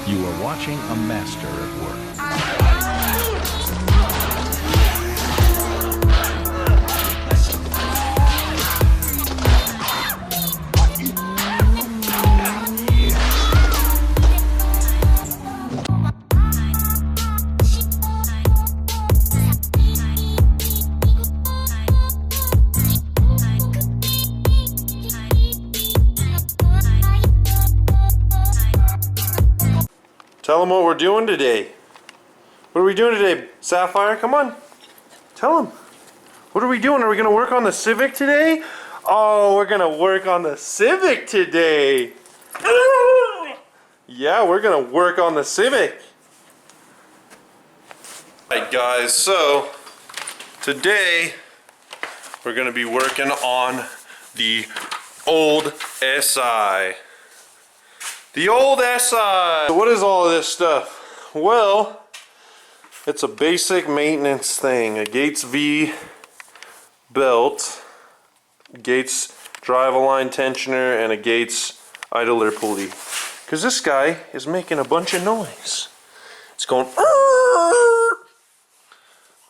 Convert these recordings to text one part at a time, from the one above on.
You are watching a master at work. Tell them what we're doing today. What are we doing today, Sapphire? Come on. Tell them. What are we doing? Are we going to work on the Civic today? Oh, we're going to work on the Civic today. Yeah, we're going to work on the Civic. Alright guys, so today we're going to be working on the old SI. The old SI. What is all this stuff? Well, it's a basic maintenance thing. A Gates V belt, Gates drive-align tensioner, and a Gates idler pulley. Because this guy is making a bunch of noise. It's going.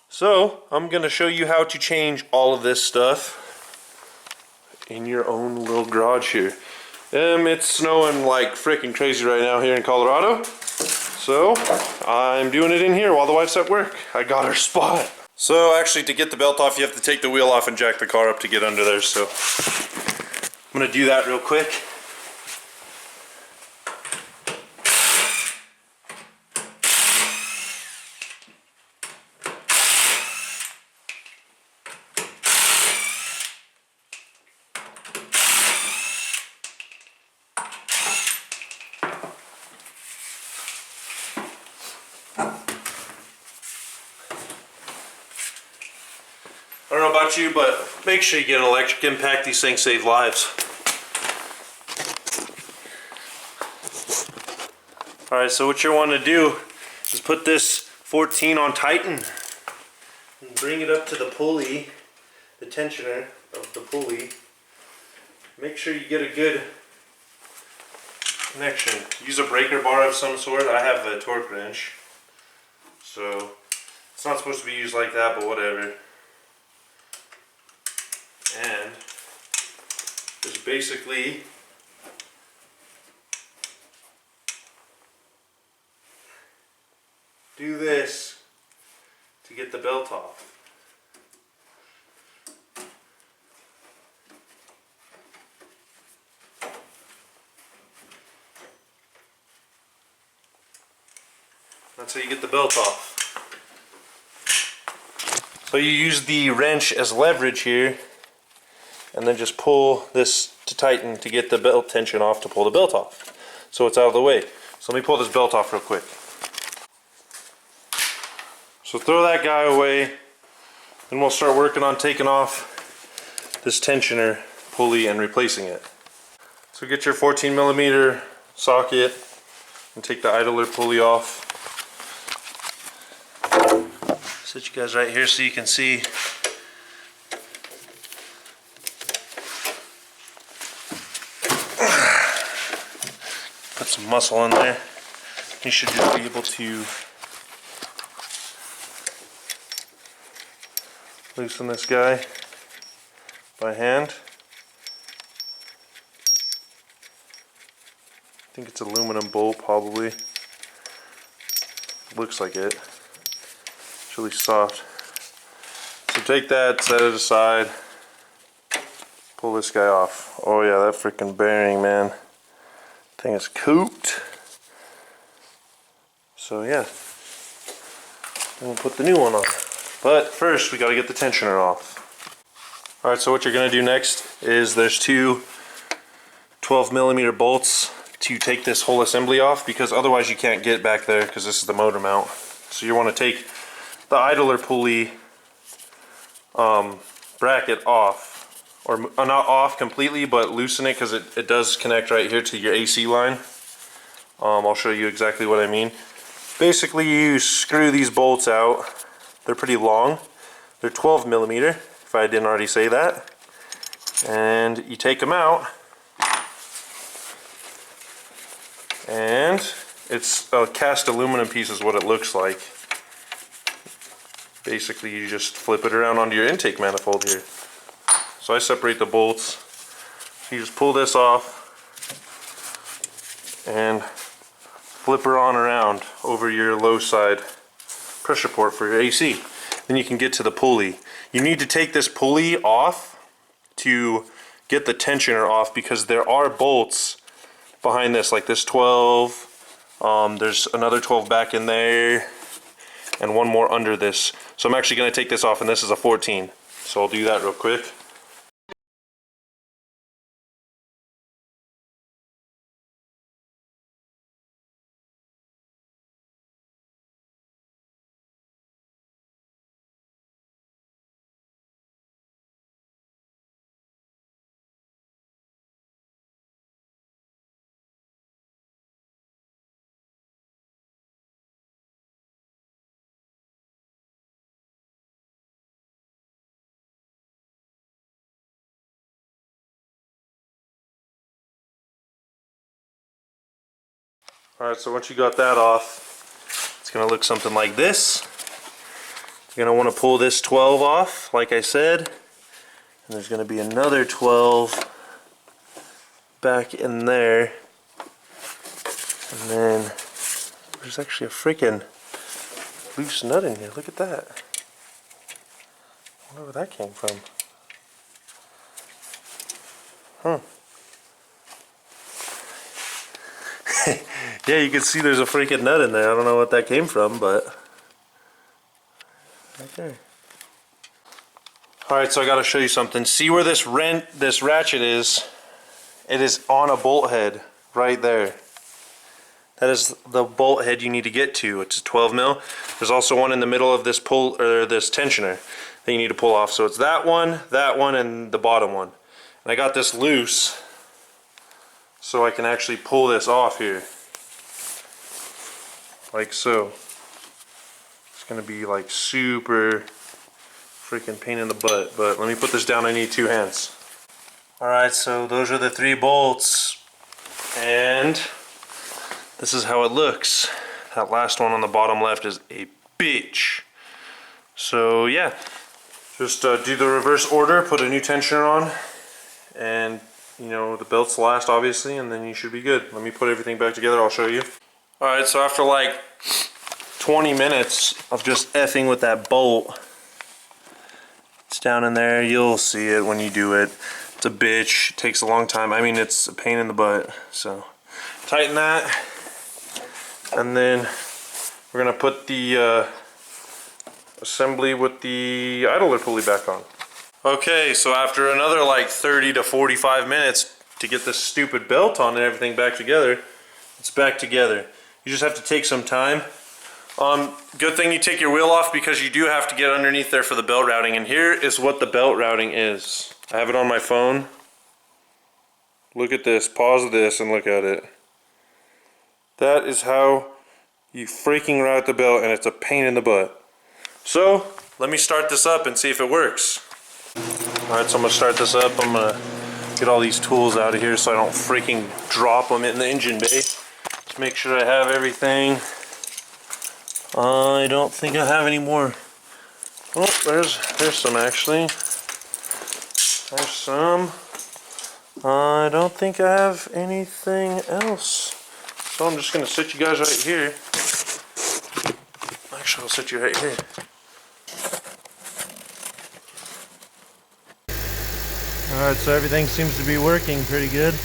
So I'm going to show you how to change all of this stuff in your own little garage here. It's snowing like freaking crazy right now here in Colorado, so I'm doing it in here while the wife's at work. I got her spot. So actually, to get the belt off, you have to take the wheel off and jack the car up to get under there, so I'm gonna do that real quick. I don't know about you, but make sure you get an electric impact. These things save lives. Alright, so what you want to do is put this 14 on Titan and bring it up to the pulley, the tensioner of the pulley. Make sure you get a good connection. Use a breaker bar of some sort. I have a torque wrench, so it's not supposed to be used like that, but whatever. And just basically do this to get the belt off. That's how you get the belt off. So you use the wrench as leverage here, and then just pull this to tighten to get the belt tension off to pull the belt off. So it's out of the way. So let me pull this belt off real quick. So throw that guy away, and we'll start working on taking off this tensioner pulley and replacing it. So get your 14mm socket and take the idler pulley off. Set you guys right here so you can see. Put some muscle in there. You should just be able to loosen this guy by hand. I think it's aluminum bolt, probably. Looks like it. It's really soft. So take that, set it aside, pull this guy off. Oh yeah, that freaking bearing, man. Thing is cooped. So yeah, and we'll put the new one on. But first we got to get the tensioner off. Alright, so what you're going to do next is there's two 12mm bolts to take this whole assembly off, because otherwise you can't get back there because this is the motor mount. So you want to take the idler pulley bracket off. Or not off completely, but loosen it, because it does connect right here to your AC line. I'll show you exactly what I mean. Basically, you screw these bolts out. They're pretty long. They're 12mm, if I didn't already say that. And you take them out, and It's a cast aluminum piece is what it looks like. Basically, you just flip it around onto your intake manifold here. So I separate the bolts. You just pull this off and flip her on around over your low side pressure port for your AC. Then you can get to the pulley. You need to take this pulley off to get the tensioner off, because there are bolts behind this, like this 12. There's another 12 back in there, and one more under this. So I'm actually going to take this off, and this is a 14. So I'll do that real quick. Alright, so once you got that off, it's going to look something like this. You're going to want to pull this 12 off, like I said. And there's going to be another 12 back in there. And then there's actually a freaking loose nut in here. Look at that. I wonder where that came from. Huh. Yeah, you can see there's a freaking nut in there. I don't know what that came from, but right there. Alright, so I gotta show you something. See where this ratchet is? It is on a bolt head right there. That is the bolt head you need to get to. It's a 12 mil. There's also one in the middle of this this tensioner that you need to pull off. So it's that one, and the bottom one. And I got this loose so I can actually pull this off here. Like so. It's gonna be like super freaking pain in the butt, but let me put this down. I need 2 hands. Alright, so those are the 3 bolts, and this is how it looks. That last one on the bottom left is a bitch. So yeah, just do the reverse order, put a new tensioner on, and you know, the belt's last obviously, and then you should be good. Let me put everything back together, I'll show you. Alright, so after like 20 minutes of just effing with that bolt, it's down in there. You'll see it when you do it. It's a bitch. It takes a long time. I mean, it's a pain in the butt. So tighten that, and then we're gonna put the assembly with the idler pulley back on. Okay, so after another like 30 to 45 minutes to get this stupid belt on and everything back together, it's back together. You just have to take some time. Good thing you take your wheel off, because you do have to get underneath there for the belt routing, and here is what the belt routing is. I have it on my phone. Look at this, pause this and look at it. That is how you freaking route the belt, and it's a pain in the butt. So, let me start this up and see if it works. Alright, so I'm going to start this up. I'm going to get all these tools out of here so I don't freaking drop them in the engine bay. Just make sure I have everything. I don't think I have any more. Oh, there's some actually. There's some. I don't think I have anything else. So I'm just going to sit you guys right here. Actually, I'll sit you right here. Alright, so everything seems to be working pretty good.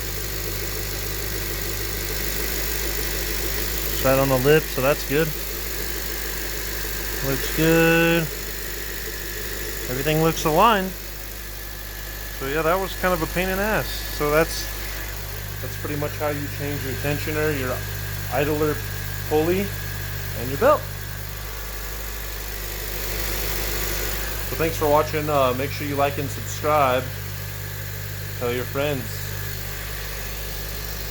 It's right on the lip, so that's good. Looks good. Everything looks aligned. So yeah, that was kind of a pain in the ass. So that's pretty much how you change your tensioner, your idler pulley, and your belt. So thanks for watching. Make sure you like and subscribe. Tell your friends.